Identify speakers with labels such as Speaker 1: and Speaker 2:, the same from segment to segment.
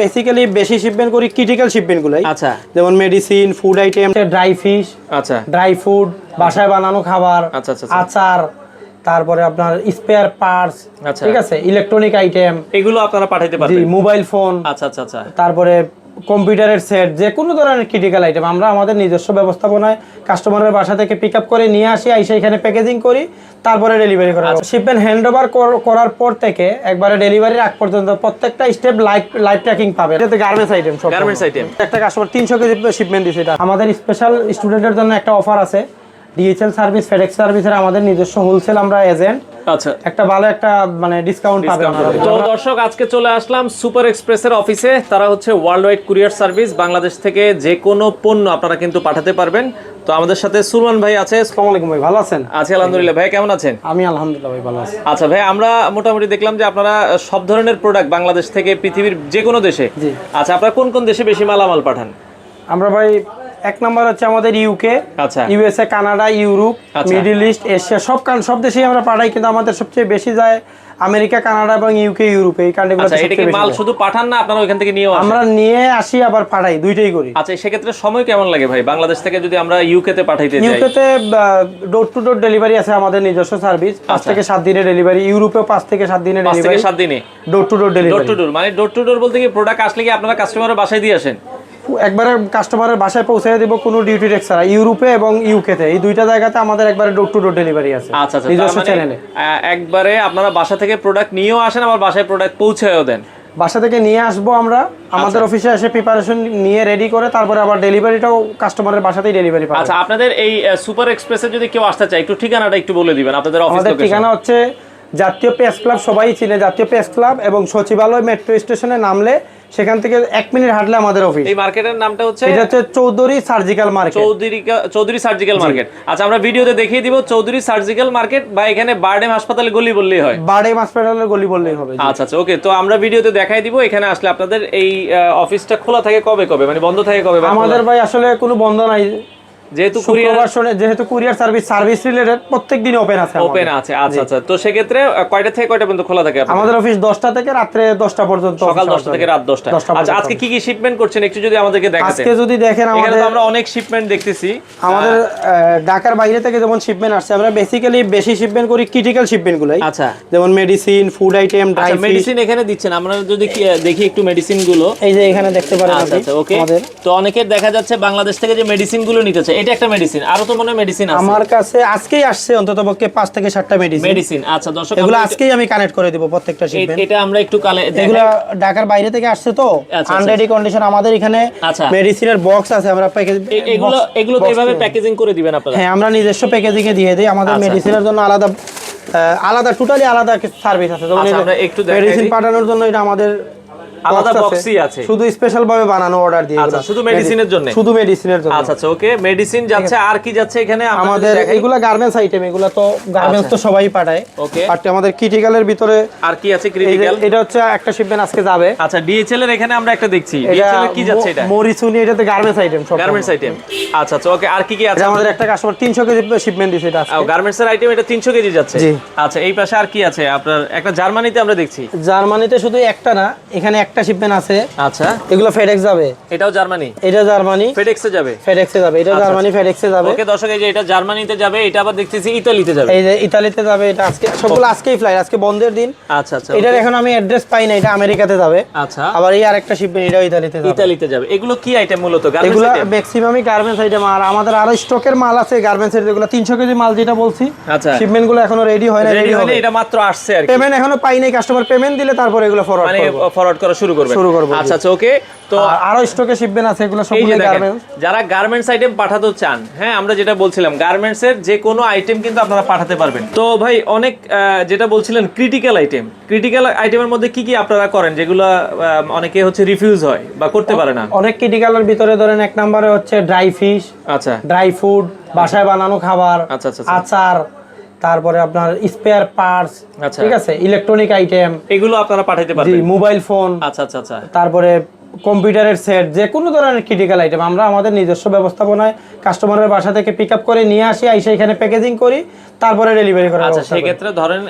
Speaker 1: Basically বেশি shipment করি critical shipment গুলাই।
Speaker 2: আচ্ছা,
Speaker 1: যেমন medicine, food item, dry fish,
Speaker 2: আচ্ছা,
Speaker 1: ড্রাই ফুড, বাসায় বানানো খাবার,
Speaker 2: আচ্ছা, আচ্ছা,
Speaker 1: আচার, তারপরে আপনার স্পেয়ার পার্টস,
Speaker 2: আচ্ছা,
Speaker 1: ঠিক আছে, ইলেকট্রনিক আইটেম,
Speaker 2: এগুলো আপনারা পাঠাইতে
Speaker 1: জি,
Speaker 2: পারবেন।
Speaker 1: মোবাইল ফোন,
Speaker 2: আচ্ছা আচ্ছা আচ্ছা,
Speaker 1: তারপরে কম্পিউটারের সেট, যে কোনো ধরনের ক্রিটিক্যাল আইটেম আমরা আমাদের নিজস্ব ব্যবস্থাপনায় কাস্টমারের বাসা থেকে পিক আপ করে নিয়ে আসি, আইসা এখানে প্যাকেজিং করি, তারপরে ডেলিভারি করা হয়। শিপমেন্ট হ্যান্ড ওভার করার পর থেকে একবারে ডেলিভারির আগ পর্যন্ত প্রত্যেকটা স্টেপ লাইভ ট্র্যাকিং পাবে। এটাতে গার্মেন্টস আইটেম, সব
Speaker 2: গার্মেন্টস আইটেম।
Speaker 1: একটা কাস্টমার 300 কেজি শিপমেন্ট দিছে। এটা আমাদের স্পেশাল স্টুডেন্টের জন্য একটা অফার আছে। ডিএইচএল সার্ভিস, ফেডেক্স সার্ভিসের আমাদের নিজস্ব হোলসেল আমরা এজেন্ট,
Speaker 2: আচ্ছা,
Speaker 1: একটা ভালো একটা মানে ডিসকাউন্ট পাবেন।
Speaker 2: তো দর্শক, আজকে চলে আসলাম সুপার এক্সপ্রেসের অফিসে। তারা হচ্ছে world wide courier service, Bangladesh থেকে যে কোনো পণ্য আপনারা কিন্তু পাঠাতে পারবেন। তো আমাদের সাথে সুলমান ভাই আছে।
Speaker 1: আসসালামু আলাইকুম ভাই, ভালো আছেন?
Speaker 2: আছি আলহামদুলিল্লাহ। ভাই কেমন আছেন?
Speaker 1: আমি আলহামদুলিল্লাহ ভাই ভালো আছি।
Speaker 2: আচ্ছা ভাই, আমরা মোটামুটি দেখলাম যে আপনারা সব ধরনের প্রোডাক্ট বাংলাদেশ থেকে পৃথিবীর যে কোনো দেশে।
Speaker 1: জি।
Speaker 2: আচ্ছা, আপনারা কোন কোন দেশে বেশি মালামাল পাঠান?
Speaker 1: আমরা ভাই এক নাম্বার হচ্ছে আমাদের ইউকে,
Speaker 2: আচ্ছা,
Speaker 1: ইউএসএ, কানাডা, ইউরোপ,
Speaker 2: আচ্ছা,
Speaker 1: মিডল ইস্ট, এশিয়া, সব দেশেই আমরা পাঠাই, কিন্তু আমাদের সবচেয়ে বেশি যায় আমেরিকা, কানাডা এবং ইউকে, ইউরোপে, এই কান্ট্রিগুলোতে
Speaker 2: আচ্ছা, এটা কি
Speaker 1: সবচেয়ে বেশি
Speaker 2: মাল
Speaker 1: যায়।
Speaker 2: শুধু পাঠান না আপনারা ওইখান থেকে নিয়েও আসেন?
Speaker 1: আমরা নিয়ে আসি আবার পাঠাই, দুইটাই করি।
Speaker 2: আচ্ছা, সেক্ষেত্রে সময় কেমন লাগে ভাই বাংলাদেশ থেকে যদি আমরা ইউকেতে পাঠাইতে যাই?
Speaker 1: ইউকেতে ডোর টু ডোর ডেলিভারি আছে আমাদের নিজস্ব সার্ভিস, 5 থেকে 7 দিনের ডেলিভারি। ইউরোপেও 5 থেকে 7 দিনের
Speaker 2: 5 থেকে
Speaker 1: ডেলিভারি,
Speaker 2: 7 দিনে
Speaker 1: door to door
Speaker 2: door
Speaker 1: delivery.
Speaker 2: To door. মানে ডোর টু ডোর বলতে কি প্রোডাক্ট আসলে কি আপনারা কাস্টমারের বাসায় দিয়ে আসেন?
Speaker 1: একবারে কাস্টমারের বাসায় পৌঁছে দিব, কোনো ডিউটি ট্যাক্স ছাড়া। ইউরোপে এবং ইউকেতে, এই দুইটা জায়গাতে আমাদের একবারে ডোর টু ডোর ডেলিভারি আছে।
Speaker 2: আচ্ছা আচ্ছা,
Speaker 1: নিজস্ব চ্যানেলে
Speaker 2: একবারে আপনারা বাসা থেকে প্রোডাক্ট নিয়েও আসেন, আবার বাসায় প্রোডাক্ট পৌঁছেও দেন?
Speaker 1: বাসা থেকে নিয়ে আসবো আমরা, আমাদের অফিসে এসে প্রিপারেশন নিয়ে রেডি করে তারপরে আবার ডেলিভারিটাও কাস্টমারের বাসাতেই ডেলিভারি পাবে।
Speaker 2: আচ্ছা, আপনাদের এই সুপার এক্সপ্রেসে যদি কেউ আসতে চায়, একটু ঠিকানাটা একটু বলে দিবেন আপনাদের অফিস
Speaker 1: আমাদের
Speaker 2: লোকেশন।
Speaker 1: ঠিকানা হচ্ছে জাতীয় প্রেস ক্লাব, সবাই চিনে জাতীয় প্রেস ক্লাব, এবং সচিবালয় মেট্রো স্টেশনে নামলে সেখান থেকে 1 মিনিট হাঁটলে আমাদের অফিস।
Speaker 2: এই মার্কেটের নামটা হচ্ছে,
Speaker 1: এটা হচ্ছে Chowdhury surgical market.
Speaker 2: Chowdhury surgical market. আচ্ছা, আমরা ভিডিওতে দেখিয়ে দিব চৌধুরী সার্জিক্যাল মার্কেট, বা এখানে বারডেম হাসপাতালে গলি বললেই হয়।
Speaker 1: বারডেম হাসপাতালের গলি বললেই হবে।
Speaker 2: আচ্ছা আচ্ছা, ওকে। তো আমরা ভিডিওতে দেখাই দিব। এখানে আসলে আপনাদের এই অফিসটা খোলা থাকে কবে কবে, মানে বন্ধ থাকে কবে?
Speaker 1: আমাদের ভাই আসলে কোনো বন্ধ নাই,
Speaker 2: যেহেতু
Speaker 1: কুরিয়ার সার্ভিস রিলেটেড প্রত্যেক দিন ওপেন আছে।
Speaker 2: ওপেন আছে। আচ্ছা আচ্ছা, তো সেক্ষেত্রে কয়টা থেকে কয়টা পর্যন্ত খোলা থাকে আপনাদের?
Speaker 1: আমাদের অফিস 10টা থেকে রাত্রে 10টা পর্যন্ত,
Speaker 2: সকাল 10টা থেকে রাত 10টা। আচ্ছা, আজকে কি কি শিপমেন্ট করছেন একটু যদি আমাদেরকে দেখাতেন?
Speaker 1: আজকে যদি দেখেন,
Speaker 2: আমাদের আমরা অনেক শিপমেন্ট দেখতেছি।
Speaker 1: আমাদের ঢাকার বাইরে থেকে যেমন শিপমেন্ট আসছে, আমরা বেসিক্যালি বেশি শিপমেন্ট করি ক্রিটিক্যাল শিপমেন্ট গুলাই।
Speaker 2: আচ্ছা,
Speaker 1: যেমন medicine, food item, dry fish.
Speaker 2: Medicine এখানে দিচ্ছেন, আমরা যদি দেখি একটু মেডিসিন গুলো।
Speaker 1: এই যে এখানে দেখতে পারেন আপনি।
Speaker 2: আচ্ছা, ওকে। তো অনেকের দেখা যাচ্ছে বাংলাদেশ থেকে যে মেডিসিন গুলো নিতেছে, এটা একটা মেডিসিন, আরো তো মনে মেডিসিন আছে
Speaker 1: আমার কাছে আজকেই আসছে অন্ততপক্ষে 5 থেকে 7টা মেডিসিন।
Speaker 2: আচ্ছা দর্শক,
Speaker 1: এগুলো আজকেই আমি কানেক্ট করে দেব প্রত্যেকটা শিপমেন্ট।
Speaker 2: এটা আমরা একটু
Speaker 1: এগুলো ঢাকার বাইরে থেকে আসছে, তো আনরেডি কন্ডিশন। আমাদের এখানে মেডিসিনের বক্স আছে, আমরা প্যাকেজ
Speaker 2: এগুলো তো এইভাবে প্যাকেজিং করে দিবেন আপনারা?
Speaker 1: হ্যাঁ, আমরা নিজস্ব প্যাকেজিং এ দিয়ে দেই। আমাদের মেডিসিনের জন্য আলাদা টোটালি আলাদা সার্ভিস আছে। যেমন মেডিসিন পাঠানোর জন্য এটা আমাদের
Speaker 2: আলাদা বক্সই আছে,
Speaker 1: শুধু স্পেশাল ভাবে বানানো অর্ডার দিয়ে।
Speaker 2: আচ্ছা, শুধু মেডিসিনের জন্য?
Speaker 1: শুধু মেডিসিনের জন্য।
Speaker 2: আচ্ছা আচ্ছা, ওকে। মেডিসিন যাচ্ছে, আর কি যাচ্ছে এখানে
Speaker 1: আমাদের? এগুলা গার্মেন্টস আইটেম, এগুলা তো গার্মেন্টস তো সবাই পাঠায়।
Speaker 2: ওকে।
Speaker 1: আর আমাদের ক্রিটিক্যালের ভিতরে
Speaker 2: আর কি আছে ক্রিটিক্যাল?
Speaker 1: এটা হচ্ছে একটা শিপমেন্ট আজকে যাবে।
Speaker 2: আচ্ছা, ডিএইচএল এর এখানে আমরা একটা দেখছি। ডিএইচএল এর কি যাচ্ছে এটা?
Speaker 1: মরিসুনি, এটাতে গার্মেন্টস আইটেম, সব
Speaker 2: গার্মেন্টস আইটেম। আচ্ছা আচ্ছা, ওকে। আর কি কি আছে?
Speaker 1: আমাদের একটা কাস্টমার 300 কেজি শিপমেন্ট দিছে এটা আজকে।
Speaker 2: গার্মেন্টস এর আইটেম, এটা 300 কেজি যাচ্ছে।
Speaker 1: জি।
Speaker 2: আচ্ছা, এই পাশে আর কি আছে আপনার? একটা জার্মানিতে আমরা দেখছি।
Speaker 1: জার্মানিতে শুধু একটা না, এখানে একটা শিপমেন্ট আছে।
Speaker 2: আচ্ছা,
Speaker 1: এগুলো ফেডেক্স যাবে।
Speaker 2: এটাও জার্মানি?
Speaker 1: এটা জার্মানি,
Speaker 2: ফেডেক্সে যাবে।
Speaker 1: ফেডেক্সে যাবে, এটা জার্মানি, ফেডেক্সে যাবে।
Speaker 2: ওকে দর্শক, এই যে এটা জার্মানিতে যাবে, এটা আবার দেখতেছি ইতালিতে যাবে।
Speaker 1: এই যে ইতালিতে যাবে, এটা আজকে সবগুলো আজকেই ফ্লাইট, আজকে বন্ধের দিন।
Speaker 2: আচ্ছা আচ্ছা,
Speaker 1: এটার এখন আমি অ্যাড্রেস পাই না, এটা আমেরিকাতে যাবে।
Speaker 2: আচ্ছা,
Speaker 1: আবার এই আরেকটা শিপমেন্ট, এটাও ইতালিতে যাবে।
Speaker 2: এগুলো কি আইটেম মূলত?
Speaker 1: এগুলো ম্যাক্সিমামই গার্মেন্টস আইটেম। আর আমাদের আরো স্টকের মাল আছে গার্মেন্টস এর, যেগুলো 300 কেজি মাল যেটা বলছি।
Speaker 2: আচ্ছা,
Speaker 1: শিপমেন্ট গুলো এখনো রেডি হয় না, রেডি হবে,
Speaker 2: এটা মাত্র আসছে আর কি।
Speaker 1: পেমেন্ট এখনো পাই নাই, কাস্টমার পেমেন্ট দিলে তারপর এগুলো
Speaker 2: ফরওয়ার্ড করা শুরু করব। আচ্ছা আচ্ছা, ওকে। তো
Speaker 1: আরো স্টকে শিপমেন্ট আছে, এগুলো সবগুলো গার্মেন্টস।
Speaker 2: যারা গার্মেন্টস আইটেম পাঠাতে চান, হ্যাঁ, আমরা যেটা বলছিলাম গার্মেন্টস এর যে কোনো আইটেম কিন্তু আপনারা পাঠাতে পারবেন। তো ভাই, অনেক যেটা বলছিলেন ক্রিটিক্যাল আইটেমের মধ্যে কি কি আপনারা করেন, যেগুলো অনেকে হচ্ছে রিফিউজ হয় বা করতে পারে না?
Speaker 1: অনেক ক্রিটিক্যালের ভিতরে ধরেন এক নম্বরে হচ্ছে ড্রাই ফিশ,
Speaker 2: আচ্ছা,
Speaker 1: ড্রাই ফুড, বাসায় বানানো খাবার,
Speaker 2: আচ্ছা আচ্ছা,
Speaker 1: আচার, তারপরে আপনার স্পেয়ার পার্টস, ঠিক আছে, ইলেকট্রনিক আইটেম,
Speaker 2: এগুলো আপনারা পাঠাতে পারবেন?
Speaker 1: জি, মোবাইল ফোন,
Speaker 2: আচ্ছা আচ্ছা আচ্ছা,
Speaker 1: তারপরে কম্পিউটারের সেট, যে কোনো ধরনের ক্রিটিক্যাল আইটেম আমরা আমাদের নিজস্ব ব্যবস্থাপনায় কাস্টমারের বাসা থেকে পিক আপ করে নিয়ে আসি, এসে এখানে প্যাকেজিং করি, তারপরে ডেলিভারি করা।
Speaker 2: আচ্ছা, সেই ক্ষেত্রে ধরেন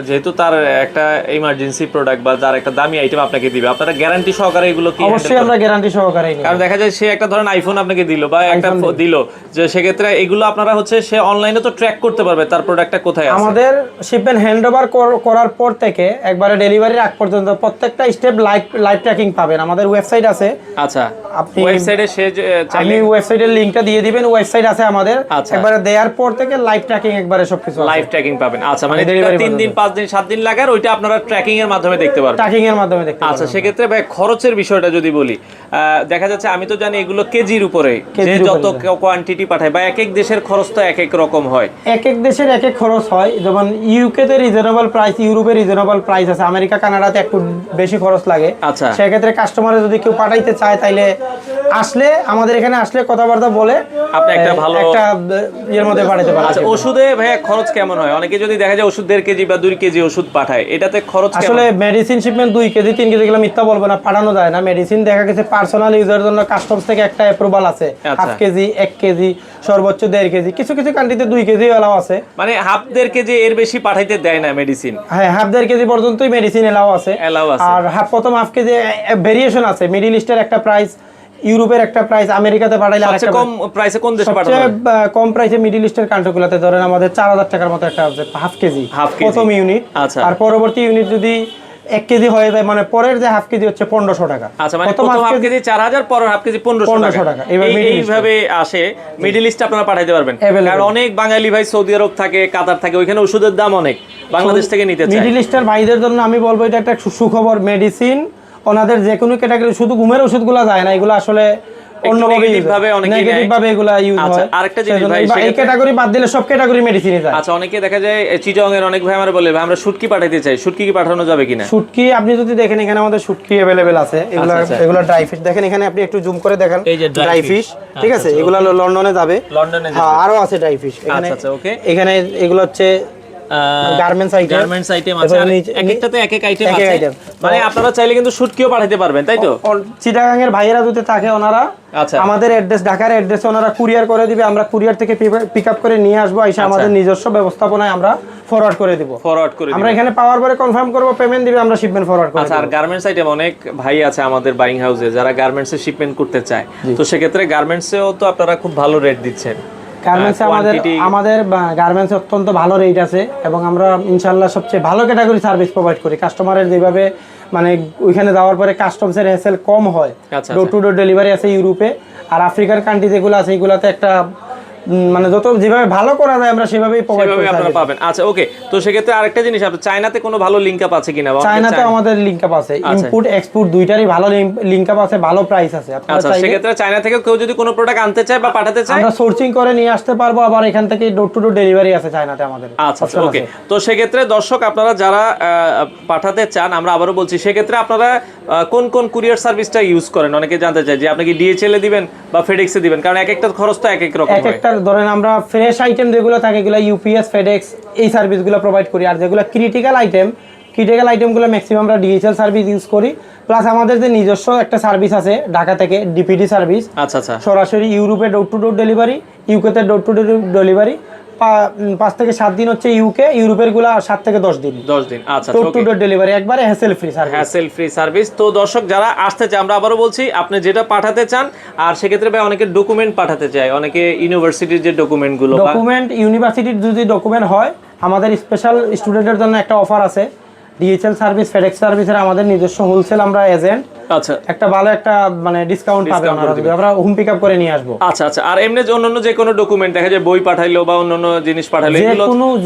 Speaker 2: যেহেতু তার একটা ইমার্জেন্সি প্রোডাক্ট বা তার একটা দামি আইটেম আপনাকে দিবে, আপনারা গ্যারান্টি সহকারে এগুলো কি?
Speaker 1: অবশ্যই আমরা গ্যারান্টি সহকারে নিই।
Speaker 2: কারণ দেখা যায় সে একটা ধরেন আইফোন আপনাকে দিল বা একটা দিল, যে সেক্ষেত্রে এগুলো আপনারা হচ্ছে সে অনলাইনে তো ট্র্যাক করতে পারবে তার প্রোডাক্টটা কোথায় আছে।
Speaker 1: আমাদের শিপমেন্ট হ্যান্ডওভার করার পর থেকে একবারে ডেলিভারির আগ পর্যন্ত প্রত্যেকটা স্টেপ লাইভ ট্র্যাকিং পাবেন। আমাদের ওয়েবসাইট আছে।
Speaker 2: আচ্ছা,
Speaker 1: আপনি
Speaker 2: ওয়েবসাইটে সে
Speaker 1: আমি ওয়েবসাইটের লিংকটা দিয়ে দিবেন, ওয়েবসাইট আছে আমাদের।
Speaker 2: আচ্ছা।
Speaker 1: একবারে দেওয়ার পর থেকে লাইভ ট্র্যাকিং একবারে সবকিছু
Speaker 2: লাইভ ট্র্যাকিং পাবেন। আচ্ছা, মানে 3 দিন 5 দিন 7 দিন লাগে আর ওইটা আপনারা ট্র্যাকিং এর মাধ্যমে দেখতে পারবেন।
Speaker 1: ট্র্যাকিং এর মাধ্যমে দেখতে পারবেন।
Speaker 2: আচ্ছা, সেক্ষেত্রে ভাই খরচের বিষয়টা যদি বলি, দেখা যাচ্ছে আমি তো জানি এগুলো কেজির উপরে, যে যত কোয়ান্টিটি পাঠায় বা এক এক দেশের খরচ তো এক এক রকম হয়,
Speaker 1: এক এক দেশের এক এক খরচ হয়। যেমন ইউকে তে রিজনেবল প্রাইস, ইউরোপে রিজনেবল প্রাইস আছে, আমেরিকা কানাডাতে একটু বেশি খরচ লাগে।
Speaker 2: আচ্ছা,
Speaker 1: সেক্ষেত্রে কাস্টমারে যদি কেউ পাঠাইতে চায় তাইলে আসলে আমাদের এখানে আসলে কথাবার্তা বলে
Speaker 2: আপনি একটা ভালো
Speaker 1: একটা এর মধ্যে পাঠাতে পারেন।
Speaker 2: আচ্ছা, ওষুধে ভাই খরচ কেমন হয়? অনেকে যদি দেখা যায় ওষুধ 1.5 কেজি বা 2 কেজি ওষুধ পাঠায়, এটাতে খরচ কেমন?
Speaker 1: আসলে মেডিসিন শিপমেন্ট 2 কেজি 3 কেজি গুলো মিথ্যা বলবো না, পাঠানো যায় না। মেডিসিন দেখা গেছে পার্সোনাল ইউজের জন্য কাস্টমস থেকে একটা অ্যাপ্রুভাল আছে, হাফ কেজি 1 কেজি সর্বোচ্চ 1.5 কেজি, কিছু কিছু কান্ট্রিতে 2 কেজি এলাও আছে।
Speaker 2: মানে হাফ 1.5 কেজি এর বেশি পাঠাইতে দেয় না মেডিসিন।
Speaker 1: হ্যাঁ, হাফ 1.5 কেজি পর্যন্তই মেডিসিন এলাও আছে। আর প্রথম হাফ কেজি ভেরিয়েশন আছে, মিডল ইস্টের একটা প্রাইস, ইউরোপের একটা প্রাইস, আমেরিকাতে পাঠাইলে
Speaker 2: সবচেয়ে কম প্রাইসে কোন দেশে পাঠানো হয়?
Speaker 1: কম প্রাইসে মিডল ইস্টের কান্ট্রিগুলোতে ধরেন আমাদের 4000 টাকার মতো একটা আছে হাফ কেজি প্রথম ইউনিট।
Speaker 2: আচ্ছা,
Speaker 1: আর পরবর্তী ইউনিট যদি 1 কেজি হয়ে যায়, মানে পরের যে হাফ কেজি হচ্ছে 1500 টাকা।
Speaker 2: আচ্ছা, মানে প্রথম হাফ কেজি 4000, পরের হাফ কেজি 1500 টাকা। এইভাবে আসে মিডল ইস্টে আপনারা পাঠাইতে পারবেন। কারণ অনেক বাঙালি ভাই সৌদি আরব থাকে, কাতার থাকে, ওইখানে ওষুধের দাম অনেক, বাংলাদেশ থেকে নিতে চায়।
Speaker 1: মিডল ইস্টের ভাইদের জন্য আমি বলবো এটা একটা সুখবর। মেডিসিন ওনাদের যে কোনো ক্যাটাগরি, শুধু ঘুমের ওষুধগুলো যায় না, এগুলো আসলে
Speaker 2: অনেকে দেখা যায় চিটং এর অনেক ভাই আমরা বলে আমরা শুটকি পাঠাইতে চাই, শুটকি কি পাঠানো যাবে কিনা?
Speaker 1: শুটকি আপনি যদি দেখেন এখানে আমাদের শুটকি अवेलेबल আছে। এগুলা ড্রাই ফিশ দেখেন, এখানে আপনি একটু জুম করে দেখেন, ড্রাই ফিশ, ঠিক আছে? এগুলা লন্ডনে যাবে, হ্যাঁ আরো আছে ড্রাই ফিশ এখানে। এখানে এগুলো হচ্ছে গার্মেন্টস আইটেম আছে, আর
Speaker 2: একটাতে এক এক আইটেম আছে। মানে আপনারা চাইলে কিন্তু শুটকিও পাঠাতে পারবেন, তাই তো?
Speaker 1: চিটাগাং এর ভাইয়েরা যদি থাকে ওনারা আমাদের অ্যাড্রেস, ঢাকার অ্যাড্রেসে ওনারা কুরিয়ার করে দিবে, আমরা কুরিয়ার থেকে পিক আপ করে নিয়ে আসবো, এসে আমাদের নিজস্ব ব্যবস্থাপনায় আমরা ফরওয়ার্ড করে দিব। আমরা এখানে পাওয়ার পরে কনফার্ম করব, পেমেন্ট দিবে, আমরা শিপমেন্ট ফরওয়ার্ড করে।
Speaker 2: আচ্ছা, আর গার্মেন্টস আইটেম অনেক ভাই আছে আমাদের বাইং হাউসে যারা গার্মেন্টসে শিপমেন্ট করতে চায়, তো সেক্ষেত্রে গার্মেন্টসেও তো আপনারা খুব ভালো রেট দিচ্ছেন।
Speaker 1: গার্মেন্টসে আমাদের গার্মেন্টসে অত্যন্ত ভালো রেট আছে, এবং আমরা ইনশাআল্লাহ সবচেয়ে ভালো ক্যাটাগরি সার্ভিস প্রোভাইড করি। কাস্টমারের যেভাবে মানে ওইখানে যাওয়ার পরে কাস্টমসের হ্যাসেল কম হয়, ডোর টু ডোর ডেলিভারি আছে ইউরোপে, আর আফ্রিকার কান্ট্রি যেগুলো আছে এগুলাতে একটা মানে যত যেভাবে ভালো করা যায় আমরা সেভাবেই প্রোভাইড করি,
Speaker 2: আপনারা পাবেন। আচ্ছা, ওকে। তো সেক্ষেত্রে আরেকটা জিনিস, আপনার চায়নাতে কোনো ভালো লিংক আপ আছে কিনা?
Speaker 1: চায়নাতে আমাদের লিংক আপ আছে, ইনপুট এক্সপোর্ট দুইটারই ভালো লিংক আপ আছে, ভালো প্রাইস আছে।
Speaker 2: আচ্ছা, সেক্ষেত্রে চায়না থেকে কেউ যদি কোনো প্রোডাক্ট আনতে চায় বা পাঠাতে চায়,
Speaker 1: আমরা সোর্সিং করে নিয়ে আসতে পারবো, আবার এখান থেকে ডোর টু ডোর ডেলিভারি আছে চায়নাতে আমাদের।
Speaker 2: আচ্ছা, ওকে। তো সেক্ষেত্রে দর্শক আপনারা যারা পাঠাতে চান, আমরা আবারও বলছি, সেক্ষেত্রে আপনারা কোন কোন কুরিয়ার সার্ভিসটা ইউজ করেন? অনেকে জানতে চায় যে আপনি কি ডিএচএল এ দিবেন বা ফেডেক্স এ দিবেন, কারণ এক একটার খরচ তো এক এক রকম হয়।
Speaker 1: এক একটা ধরেন আমরা ফ্রেশ আইটেম যেগুলো থাকে এগুলো ইউপিএস, ফেডেক্স এই সার্ভিসগুলো প্রোভাইড করি, আর যেগুলো ক্রিটিক্যাল আইটেমগুলো ম্যাক্সিমাম আমরা ডিএচএল সার্ভিস ইউজ করি। প্লাস আমাদের যে নিজস্ব একটা সার্ভিস আছে ঢাকা থেকে, ডিপিডি সার্ভিস।
Speaker 2: আচ্ছা,
Speaker 1: সরাসরি ইউরোপে ডোর টু ডোর ডেলিভারি, ইউকেতে ডোর টু ডোর ডেলিভারি, 5 থেকে 7 দিন হচ্ছে ইউকে, ইউরোপের গুলা 7 থেকে 10 দিন।
Speaker 2: আচ্ছা,
Speaker 1: ডোর টু ডোর ডেলিভারি একবারে হ্যাসেল ফ্রি সার্ভিস।
Speaker 2: তো দর্শক যারা আসতে চায়, আমরা আবারও বলছি, আপনি যেটা পাঠাতে চান, আর সেক্ষেত্রে ভাই অনেকে ডকুমেন্ট পাঠাতে চায়, অনেকে ইউনিভার্সিটির যে ডকুমেন্টগুলো,
Speaker 1: ইউনিভার্সিটির যদি ডকুমেন্ট হয়, আমাদের স্পেশাল স্টুডেন্টের জন্য একটা অফার আছে। ডিএচএল সার্ভিস, ফেডেক্স সার্ভিসের আমাদের নিজস্ব হোলসেল আমরা এজেন্ট।
Speaker 2: আচ্ছা,
Speaker 1: একটা ভালো একটা মানে ডিসকাউন্ট পাবে ওনারা যদি আমরা হোম পিকআপ করে নিয়ে আসবো।
Speaker 2: আচ্ছা, আর এমনি যে অন্যান্য যে কোনো ডকুমেন্ট দেখা যায় বই পাঠাইলো বা অন্যান্য জিনিস পাঠাইলো,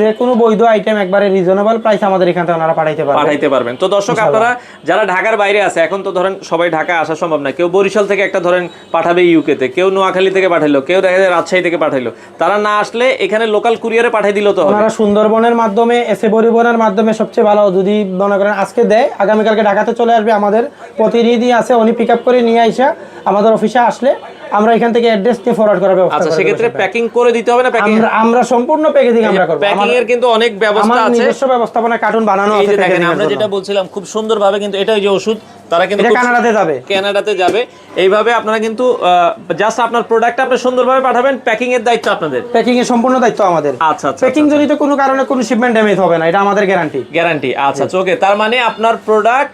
Speaker 1: যে কোনো বৈধ আইটেম একবারে রিজনেবল প্রাইস আমাদের এখান থেকে ওনারা পাঠাইতে পারবেন।
Speaker 2: তো দর্শক আপনারা যারা ঢাকার বাইরে আছে, এখন তো ধরেন সবাই ঢাকা আসা সম্ভব না, কেউ বরিশাল থেকে একটা ধরেন পাঠাবে ইউকে তে, কেউ নোয়াখালী থেকে পাঠাইলো, কেউ দেখা যায় রাজশাহী থেকে পাঠাইলো, তারা না আসলে এখানে লোকাল কুরিয়ারে পাঠাই দিল তো
Speaker 1: ওনারা সুন্দরবনের মাধ্যমে, এসে পরিবহনের মাধ্যমে সবচেয়ে ভালো। যদি মনে করেন আজকে দেয়, আগামীকালকে ঢাকাতে চলে আসবে, আমাদের প্রতিনিধি আছে, উনি পিক আপ করে নিয়ে আইসা আমাদের অফিসে আসলে আমরা এখান থেকে অ্যাড্রেস দিয়ে ফরওয়ার্ড করার ব্যবস্থা করব।
Speaker 2: আচ্ছা, সেক্ষেত্রে প্যাকিং করে দিতে হবে না?
Speaker 1: আমরা সম্পূর্ণ প্যাকেজিং আমরা করব।
Speaker 2: প্যাকিং এর কিন্তু অনেক ব্যবস্থা আছে,
Speaker 1: নিজস্ব ব্যবস্থাপনা, কার্টুন বানানো আছে।
Speaker 2: দেখেন আমরা যেটা বলছিলাম খুব সুন্দরভাবে, কিন্তু এটা ওই যে ওষুধ তারা কিন্তু
Speaker 1: এটা কানাডাতে যাবে।
Speaker 2: কানাডাতে যাবে। এইভাবে আপনারা কিন্তু জাস্ট আপনার প্রোডাক্ট আপনি সুন্দরভাবে পাঠাবেন, প্যাকিং এর দায়িত্ব আপনাদের।
Speaker 1: প্যাকিং এর সম্পূর্ণ দায়িত্ব আমাদের।
Speaker 2: আচ্ছা আচ্ছা,
Speaker 1: প্যাকিং জনিত কোনো কারণে কোনো শিপমেন্ট ড্যামেজ হবে না, এটা আমাদের গ্যারান্টি।
Speaker 2: গ্যারান্টি, আচ্ছা ওকে। তার মানে আপনার প্রোডাক্ট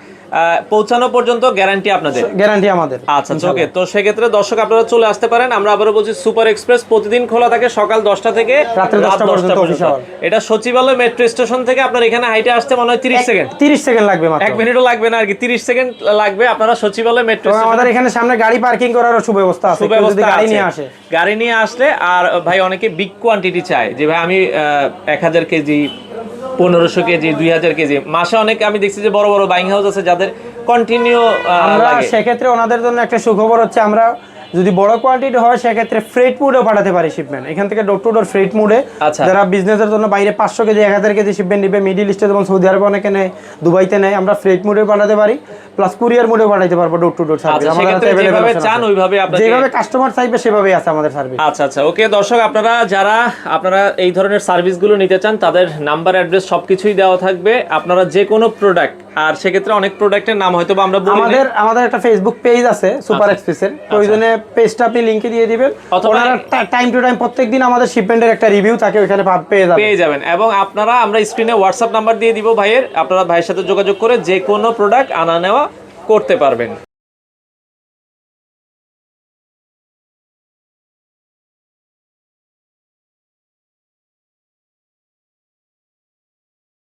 Speaker 2: পৌঁছানো পর্যন্ত গ্যারান্টি আপনাদের,
Speaker 1: গ্যারান্টি আমাদের।
Speaker 2: আচ্ছা ওকে। তো সেক্ষেত্রে দর্শক আপনারা চলে আসতে পারেন। আমরা আবারও বলছি সুপার এক্সপ্রেস প্রতিদিন খোলা থাকে সকাল 10টা থেকে
Speaker 1: রাত 10টা পর্যন্ত অফিস আওয়ার।
Speaker 2: এটা সচিবালয় মেট্রো স্টেশন থেকে আপনার এখানে হাইটে আসতে মনে হয় 30 সেকেন্ড।
Speaker 1: 30 সেকেন্ড লাগবে মাত্র,
Speaker 2: 1 মিনিটও লাগবে না আর কি, 30 সেকেন্ড লাগবে। আপনারা সচিবালয় মেট্রো
Speaker 1: তো আমাদের এখানে সামনে গাড়ি পার্কিং করারও সুব্যবস্থা আছে, কেউ যদি গাড়ি নিয়ে আসে।
Speaker 2: গাড়ি নিয়ে আসলে, আর ভাই অনেকে বিগ কোয়ান্টিটি চায় যে ভাই আমি 1000 কেজি, 1500 কেজি, 2000 কেজি, মাসে অনেকে আমি দেখছি যে বড় বড় বাইং হাউস আছে যাদের কন্টিনিউ
Speaker 1: আমরা সেক্ষেত্রে ওনাদের জন্য একটা সুখবর হচ্ছে, আমরা যদি বড় কোয়ান্টিটি হয় সেক্ষেত্রে ফ্রেট মুডেও পাঠাতে পারি শিপমেন্ট, এখান থেকে ডোর টু ডোর ফ্রেট মুডে।
Speaker 2: আচ্ছা।
Speaker 1: যারা বিজনেসের জন্য বাইরে 500 কেজি 1000 কেজি শিপমেন্ট নিবে, মিডিল ইস্টে যেমন সৌদি আরবে অনেকে নেয়, দুবাইতে নেয়, আমরা ফ্রেট মুডেও পাঠাতে পারি, প্লাস কুরিয়ার মুডেও পাঠাতে পারবো ডোর টু ডোর সার্ভিস। আমাদের কাছে
Speaker 2: যেভাবে চান ওইভাবে আপনারা,
Speaker 1: যেভাবে কাস্টমার চাইবে সেভাবেই আছে আমাদের সার্ভিস।
Speaker 2: আচ্ছা ওকে। দর্শক আপনারা এই ধরনের সার্ভিসগুলো নিতে চান, তাদের নাম্বার, অ্যাড্রেস সবকিছুই দেওয়া থাকবে। আপনারা যে কোনো প্রোডাক্ট, আর সেক্ষেত্রে অনেক প্রোডাক্টের নাম হয়তো বা আমরা বলি,
Speaker 1: আমাদের একটা ফেসবুক পেজ আছে সুপার এক্সপ্রেসের, প্রয়োজনে পেজটা আপনি লিংকে দিয়ে দিবেন, ওনারা টাইম টু টাইম প্রত্যেকদিন আমাদের শিপমেন্টের একটা রিভিউ থাকে, ওখানে পেয়ে যাবেন।
Speaker 2: এবং আমরা স্ক্রিনে হোয়াটসঅ্যাপ নাম্বার দিয়ে দিব ভাইয়ের, আপনারা ভাইয়ের সাথে যোগাযোগ করে যে কোনো প্রোডাক্ট আনা নেওয়া করতে পারবেন।